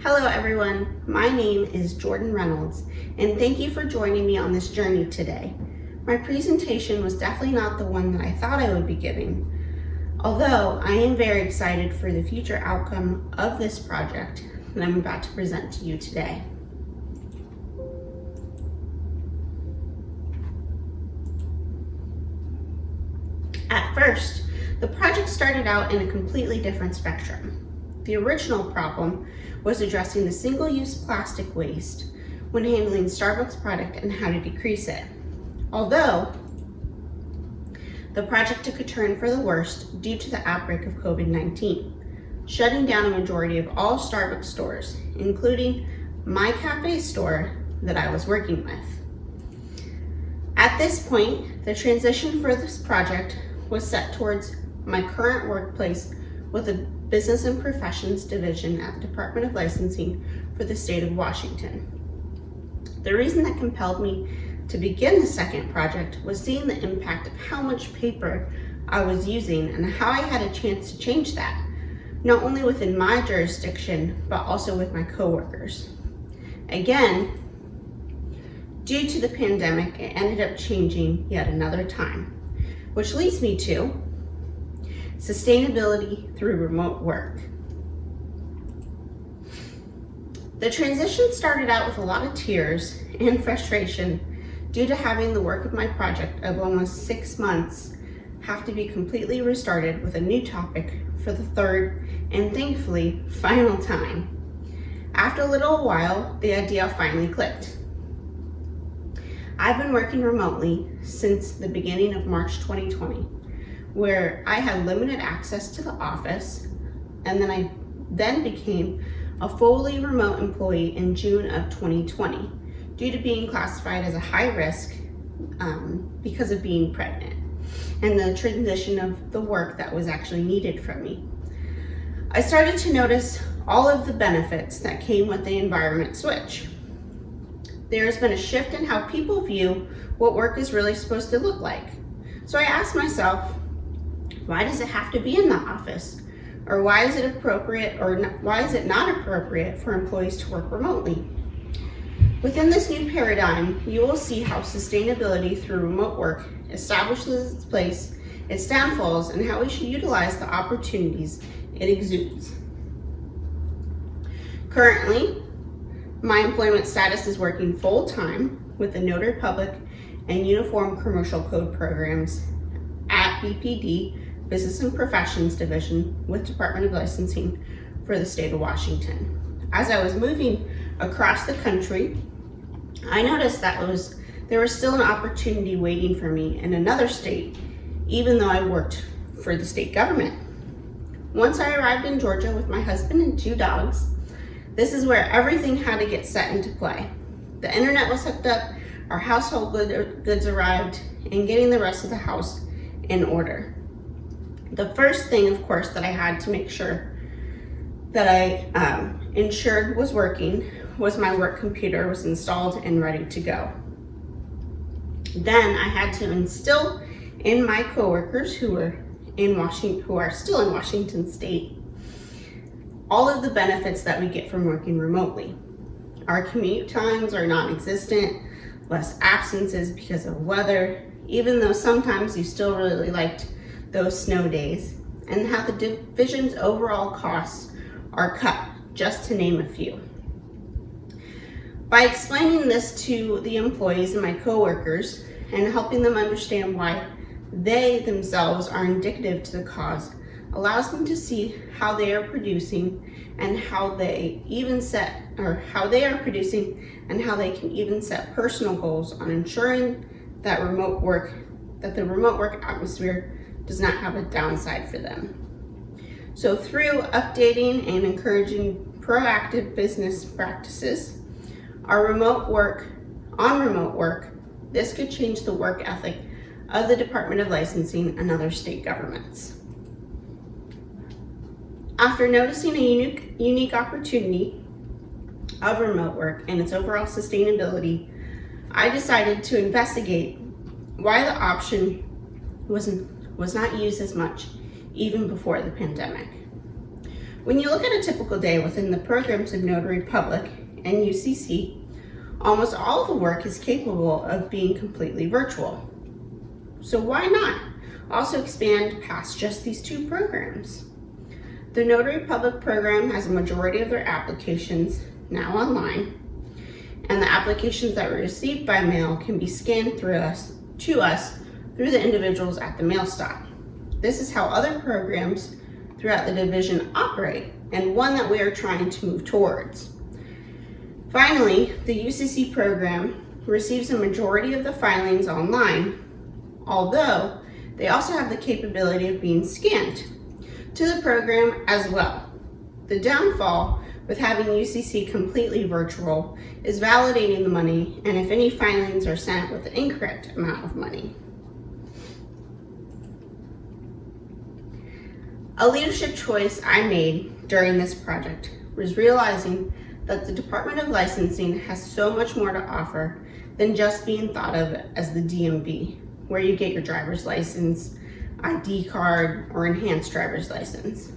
Hello everyone, my name is Jordan Reynolds, and thank you for joining me on this journey today. My presentation was definitely not the one that I thought I would be giving, although I am very excited for the future outcome of this project that I'm about to present to you today. At first, the project started out in a completely different spectrum. The original problem was addressing the single-use plastic waste when handling Starbucks product and how to decrease it. Although, the project took a turn for the worst due to the outbreak of COVID-19, shutting down a majority of all Starbucks stores, including my cafe store that I was working with. At this point, the transition for this project was set towards my current workplace with the Business and Professions Division at the Department of Licensing for the state of Washington. The reason that compelled me to begin the second project was seeing the impact of how much paper I was using and how I had a chance to change that, not only within my jurisdiction, but also with my coworkers. Again, due to the pandemic, it ended up changing yet another time, which leads me to sustainability through remote work. The transition started out with a lot of tears and frustration due to having the work of my project of almost 6 months have to be completely restarted with a new topic for the third and thankfully final time. After a little while, the idea finally clicked. I've been working remotely since the beginning of March 2020, where I had limited access to the office, and then I became a fully remote employee in June of 2020 due to being classified as a high risk because of being pregnant and the transition of the work that was actually needed from me. I started to notice all of the benefits that came with the environment switch. There has been a shift in how people view what work is really supposed to look like. So I asked myself, why does it have to be in the office? Or why is it appropriate or why is it not appropriate for employees to work remotely? Within this new paradigm, you will see how sustainability through remote work establishes its place, its downfalls, and how we should utilize the opportunities it exudes. Currently, my employment status is working full-time with the Notary Public and Uniform Commercial Code programs at BPD, Business and Professions Division with Department of Licensing for the state of Washington. As I was moving across the country, I noticed that there was still an opportunity waiting for me in another state, even though I worked for the state government. Once I arrived in Georgia with my husband and 2 dogs, this is where everything had to get set into play. The internet was hooked up, our household goods arrived, and getting the rest of the house in order. The first thing, of course, that I had to make sure that I ensured was working was my work computer was installed and ready to go. Then I had to instill in my coworkers who are still in Washington State all of the benefits that we get from working remotely. Our commute times are non-existent, less absences because of weather, even though sometimes you still really liked those snow days, and how the division's overall costs are cut, just to name a few. By explaining this to the employees and my coworkers and helping them understand why they themselves are indicative to the cause allows them to see how they are producing and how they are producing and how they can even set personal goals on ensuring that the remote work atmosphere does not have a downside for them. So through updating and encouraging proactive business practices, remote work, this could change the work ethic of the Department of Licensing and other state governments. After noticing a unique opportunity of remote work and its overall sustainability, I decided to investigate why the option was not used as much even before the pandemic. When you look at a typical day within the programs of Notary Public and UCC, almost all of the work is capable of being completely virtual. So why not also expand past just these two programs? The Notary Public program has a majority of their applications now online, and the applications that were received by mail can be scanned to us through the individuals at the mail stop. This is how other programs throughout the division operate, and one that we are trying to move towards. Finally, the UCC program receives a majority of the filings online, although they also have the capability of being scanned to the program as well. The downfall with having UCC completely virtual is validating the money, and if any filings are sent with the incorrect amount of money. A leadership choice I made during this project was realizing that the Department of Licensing has so much more to offer than just being thought of as the DMV, where you get your driver's license, ID card, or enhanced driver's license.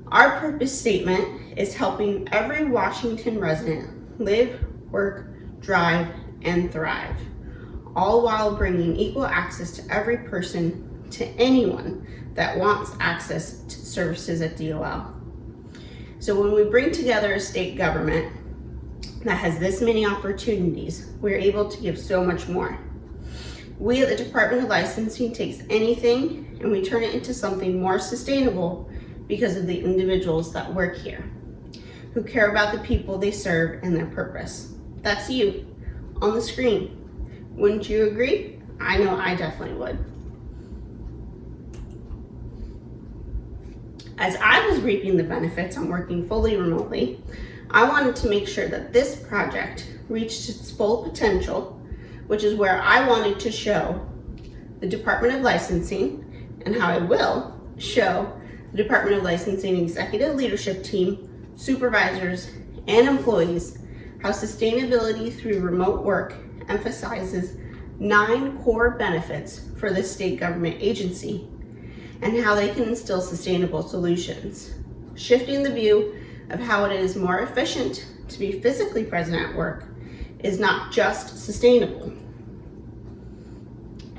Our purpose statement is helping every Washington resident live, work, drive, and thrive, all while bringing equal access to every person, to anyone that wants access to services at DOL. So when we bring together a state government that has this many opportunities, we're able to give so much more. We at the Department of Licensing takes anything and we turn it into something more sustainable because of the individuals that work here, who care about the people they serve and their purpose. That's you on the screen. Wouldn't you agree? I know I definitely would. As I was reaping the benefits on working fully remotely, I wanted to make sure that this project reached its full potential, which is where I wanted to show the Department of Licensing and how I will show the Department of Licensing executive leadership team, supervisors, and employees how sustainability through remote work emphasizes 9 core benefits for this state government agency and how they can instill sustainable solutions, shifting the view of how it is more efficient to be physically present at work is not just sustainable,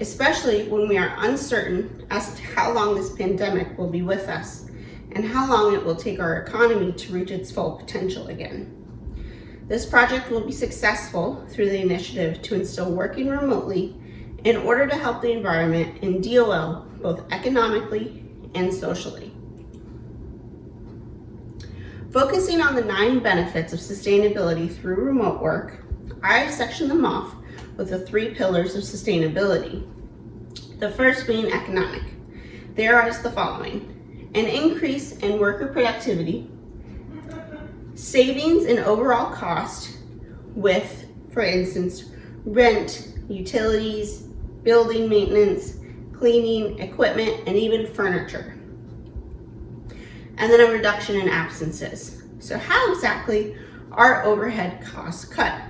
especially when we are uncertain as to how long this pandemic will be with us and how long it will take our economy to reach its full potential again. This project will be successful through the initiative to instill working remotely in order to help the environment in DOL both economically and socially. Focusing on the 9 benefits of sustainability through remote work, I've sectioned them off with the 3 pillars of sustainability. The first being economic. There are the following: an increase in worker productivity, savings in overall cost with, for instance, rent, utilities, building maintenance, cleaning, equipment, and even furniture. And then a reduction in absences. So how exactly are overhead costs cut?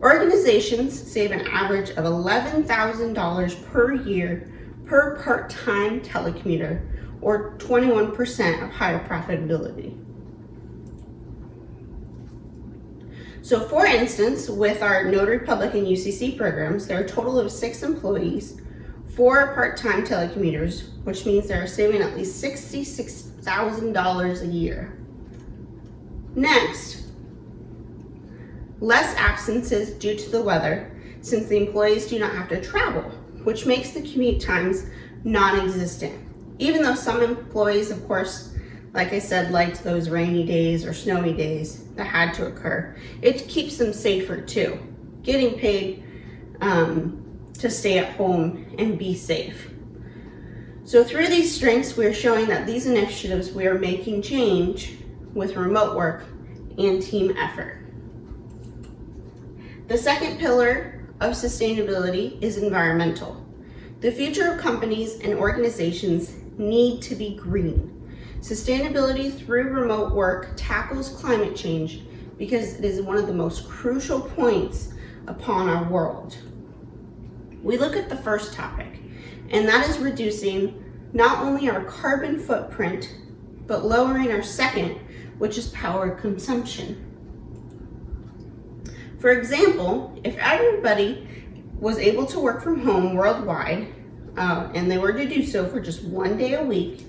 Organizations save an average of $11,000 per year per part-time telecommuter, or 21% of higher profitability. So for instance, with our Notary Public and UCC programs, there are a total of 6 employees, 4 part-time telecommuters, which means they're saving at least $66,000 a year. Next, less absences due to the weather, since the employees do not have to travel, which makes the commute times non-existent. Even though some employees, of course, like I said, liked those rainy days or snowy days that had to occur, it keeps them safer too, getting paid to stay at home and be safe. So through these strengths, we're showing that these initiatives, we are making change with remote work and team effort. The second pillar of sustainability is environmental. The future of companies and organizations need to be green. Sustainability through remote work tackles climate change because it is one of the most crucial points upon our world. We look at the first topic, and that is reducing not only our carbon footprint but lowering our second, which is power consumption. For example, if everybody was able to work from home worldwide, and they were to do so for just 1 day a week,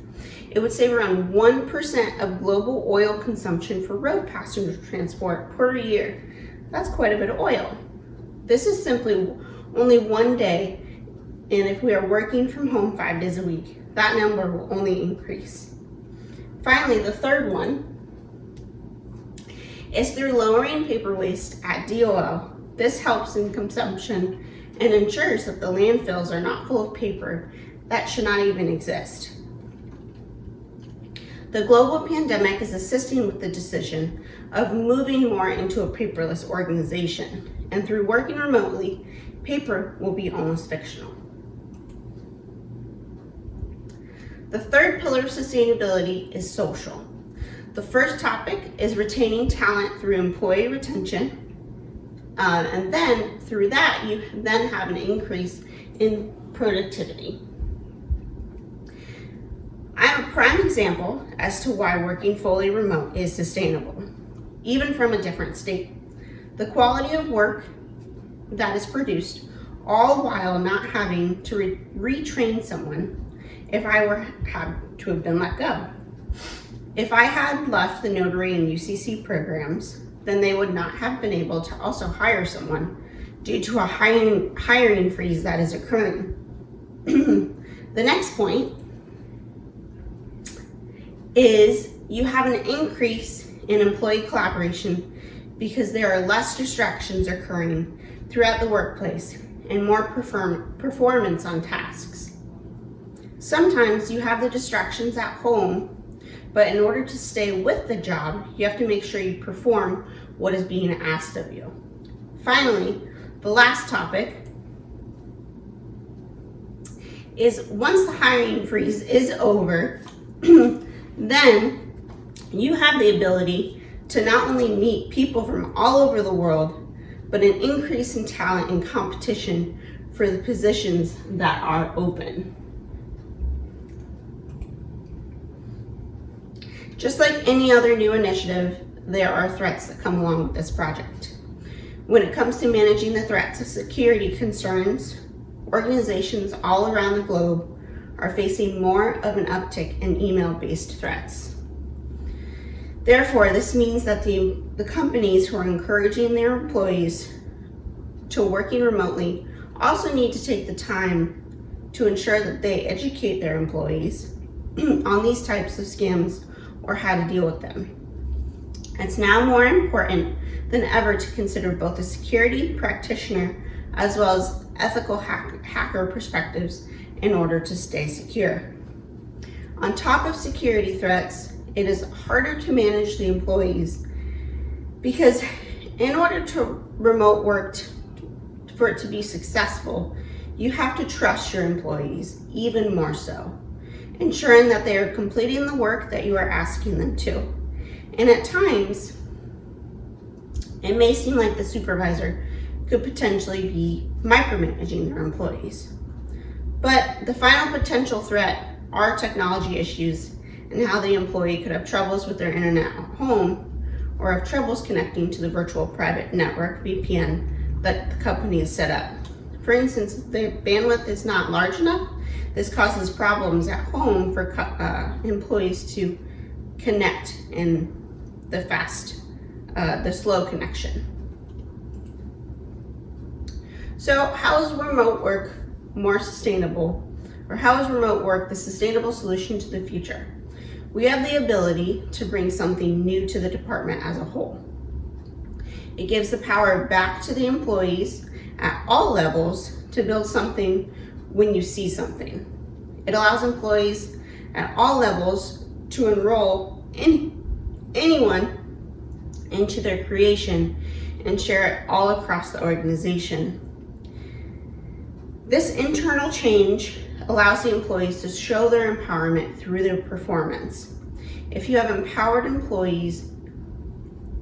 it would save around 1% of global oil consumption for road passenger transport per year. That's quite a bit of oil. This is simply only 1 day, and if we are working from home 5 days a week, that number will only increase. Finally, the third one is through lowering paper waste at DOL. This helps in consumption and ensures that the landfills are not full of paper that should not even exist. The global pandemic is assisting with the decision of moving more into a paperless organization, and through working remotely, paper will be almost fictional. The third pillar of sustainability is social. The first topic is retaining talent through employee retention, and then through that, you then have an increase in productivity. I'm a prime example as to why working fully remote is sustainable, even from a different state. The quality of work that is produced, all while not having to retrain someone if I had to have been let go. If I had left the notary and UCC programs, then they would not have been able to also hire someone due to a hiring freeze that is occurring. The next point is you have an increase in employee collaboration because there are less distractions occurring throughout the workplace and more performance on tasks. Sometimes you have the distractions at home, but in order to stay with the job, you have to make sure you perform what is being asked of you. Finally, the last topic is once the hiring freeze is over, then you have the ability to not only meet people from all over the world, but an increase in talent and competition for the positions that are open. Just like any other new initiative, there are threats that come along with this project. When it comes to managing the threats of security concerns, organizations all around the globe are facing more of an uptick in email-based threats. Therefore, this means that the companies who are encouraging their employees to working remotely also need to take the time to ensure that they educate their employees on these types of scams or how to deal with them. It's now more important than ever to consider both a security practitioner as well as ethical hacker perspectives in order to stay secure. On top of security threats, it is harder to manage the employees because in order to remote work for it to be successful, you have to trust your employees even more so, ensuring that they are completing the work that you are asking them to. And at times, it may seem like the supervisor could potentially be micromanaging their employees. But the final potential threat are technology issues and how the employee could have troubles with their internet at home or have troubles connecting to the virtual private network, VPN, that the company has set up. For instance, if the bandwidth is not large enough, this causes problems at home for employees to connect in the slow connection. So how is remote work more sustainable, or how is remote work the sustainable solution to the future? We have the ability to bring something new to the department as a whole. It gives the power back to the employees at all levels to build something when you see something. It allows employees at all levels to enroll anyone into their creation and share it all across the organization. This internal change allows the employees to show their empowerment through their performance. If you have empowered employees,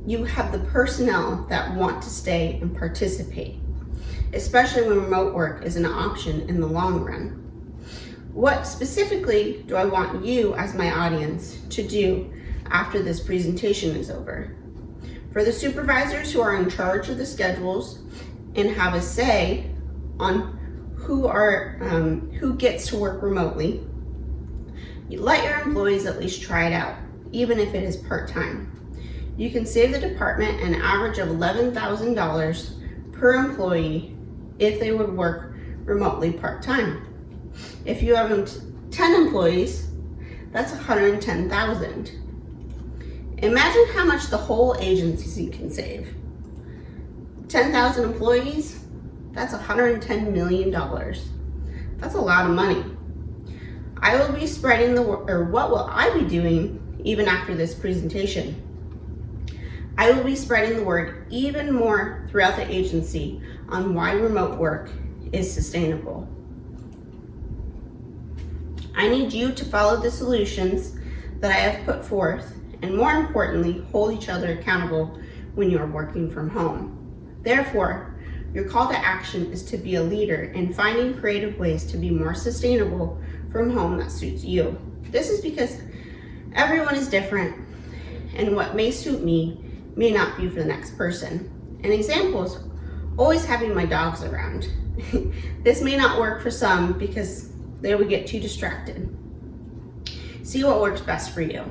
you have the personnel that want to stay and participate, especially when remote work is an option in the long run. What specifically do I want you as my audience to do after this presentation is over? For the supervisors who are in charge of the schedules and have a say on who gets to work remotely, you let your employees at least try it out, even if it is part-time. You can save the department an average of $11,000 per employee if they would work remotely part-time. If you have 10 employees, that's $110,000. Imagine how much the whole agency can save. 10,000 employees, that's $110 million. That's a lot of money. I will be spreading the word, or what will I be doing even after this presentation? I will be spreading the word even more throughout the agency on why remote work is sustainable. I need you to follow the solutions that I have put forth, and more importantly, hold each other accountable when you are working from home. Therefore, your call to action is to be a leader in finding creative ways to be more sustainable from home that suits you. This is because everyone is different, and what may suit me may not be for the next person. An example is always having my dogs around. This may not work for some because they would get too distracted. See what works best for you.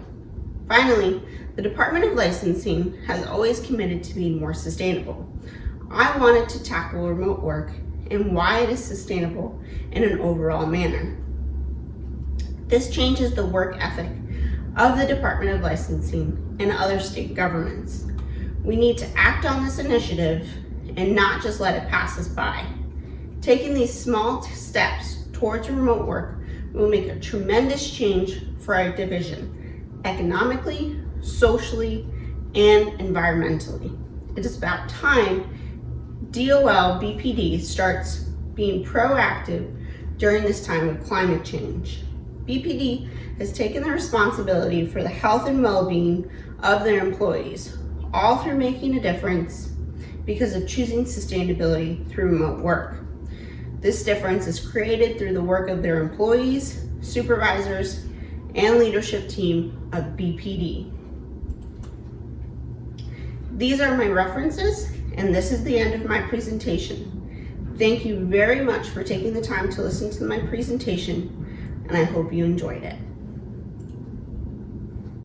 Finally, the Department of Licensing has always committed to being more sustainable. I wanted to tackle remote work and why it is sustainable in an overall manner. This changes the work ethic of the Department of Licensing and other state governments. We need to act on this initiative and not just let it pass us by. Taking these small steps towards remote work will make a tremendous change for our division, economically, socially, and environmentally. It is about time DOL BPD starts being proactive during this time of climate change. BPD has taken the responsibility for the health and well-being of their employees, all through making a difference because of choosing sustainability through remote work. This difference is created through the work of their employees, supervisors, and leadership team of BPD. These are my references, and this is the end of my presentation. Thank you very much for taking the time to listen to my presentation, and I hope you enjoyed it.